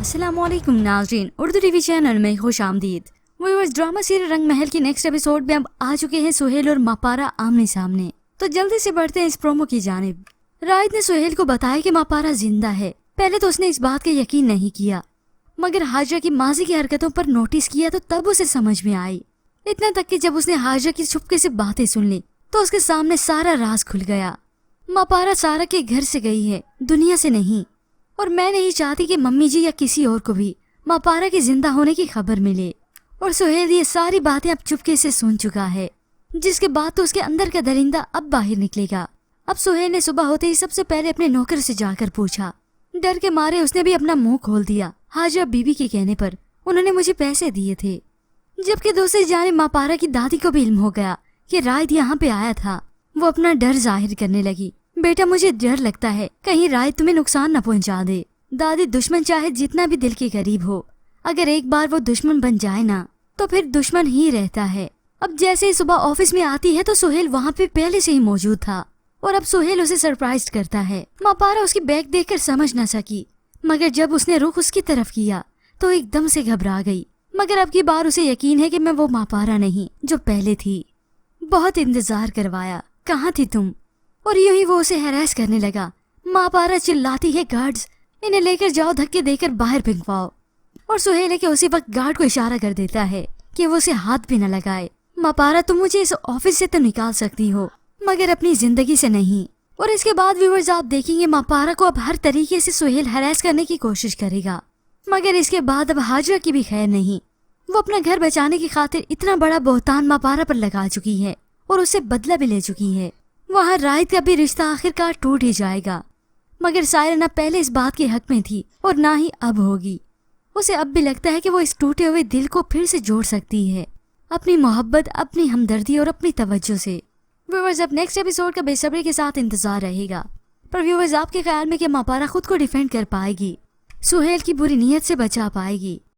अस्सलामुअलैकुम नाज़रीन, Urdu TV channel में खुश आमदीद। व्यूअर्स, ड्रामा सीरियल रंग महल की नेक्स्ट एपिसोड में अब आ चुके हैं सुहेल और मापारा आमने सामने। तो जल्दी से बढ़ते हैं इस प्रोमो की जानिब। राहिद ने सुहेल को बताया कि मापारा जिंदा है। पहले तो उसने इस बात का यकीन नहीं किया, मगर हाजरा की माजी की हरकतों पर नोटिस किया तो तब उसे समझ में आई। इतना तक कि जब उसने हाजरा की चुपके से बातें सुन ली तो उसके सामने सारा राज खुल गया। मापारा सारा के घर से गई है, दुनिया से नहीं, और मैं नहीं चाहती कि मम्मी जी या किसी और को भी मापारा के जिंदा होने की खबर मिले। और सुहेल ये सारी बातें अब चुपके से सुन चुका है, जिसके बाद तो उसके अंदर का दरिंदा अब बाहर निकलेगा। अब सुहेल ने सुबह होते ही सबसे पहले अपने नौकर से जाकर पूछा। डर के मारे उसने भी अपना मुंह खोल दिया। हाजरा बीबी के कहने पर उन्होंने मुझे पैसे दिए थे। जबकि दूसरी जाने मापारा की दादी को भी इल्म हो गया कि राहिद यहाँ पे आया था। वो अपना डर जाहिर करने लगी। बेटा, मुझे डर लगता है कहीं राहिद तुम्हें नुकसान न पहुंचा दे। दादी, दुश्मन चाहे जितना भी दिल के करीब हो, अगर एक बार वो दुश्मन बन जाए ना तो फिर दुश्मन ही रहता है। अब जैसे ही सुबह ऑफिस में आती है तो सुहेल वहाँ पे पहले से ही मौजूद था और अब सुहेल उसे सरप्राइज करता है। मापारा उसकी बैग देखकर समझ न सकी, मगर जब उसने रुख उसकी तरफ किया तो एकदम से घबरा गई। मगर अब की बार उसे यकीन है कि मैं वो मापारा नहीं जो पहले थी। बहुत इंतजार करवाया, कहाँ थी तुम? और यूं ही वो उसे हैरेस करने लगा। मापारा चिल्लाती है, गार्ड्स, इन्हें लेकर जाओ, धक्के देकर बाहर फेंकवाओ। और सुहेल है कि उसी वक्त गार्ड को इशारा कर देता है कि वो उसे हाथ भी न लगाए। मापारा, तुम मुझे इस ऑफिस से तो निकाल सकती हो, मगर अपनी जिंदगी से नहीं। और इसके बाद व्यूअर्स आप देखेंगे मापारा को अब हर तरीके से सुहेल हैरेस करने की कोशिश करेगा। मगर इसके बाद अब हाजरा की भी खैर नहीं। वो अपना घर बचाने की खातिर इतना बड़ा बोहतान मापारा पर लगा चुकी है और उससे बदला भी ले चुकी है। वहाँ राहिद का भी रिश्ता आखिरकार टूट ही जाएगा। मगर सायरा न पहले इस बात के हक में थी और ना ही अब होगी। उसे अब भी लगता है कि वो इस टूटे हुए दिल को फिर से जोड़ सकती है, अपनी मोहब्बत, अपनी हमदर्दी और अपनी तवज्जो से। व्यूअर्स, अब नेक्स्ट एपिसोड का बेसब्री के साथ इंतजार रहेगा। पर व्यूअर्स, आपके ख्याल में कि मापारा खुद को डिफेंड कर पाएगी, सुहेल की बुरी नीयत से बचा पाएगी?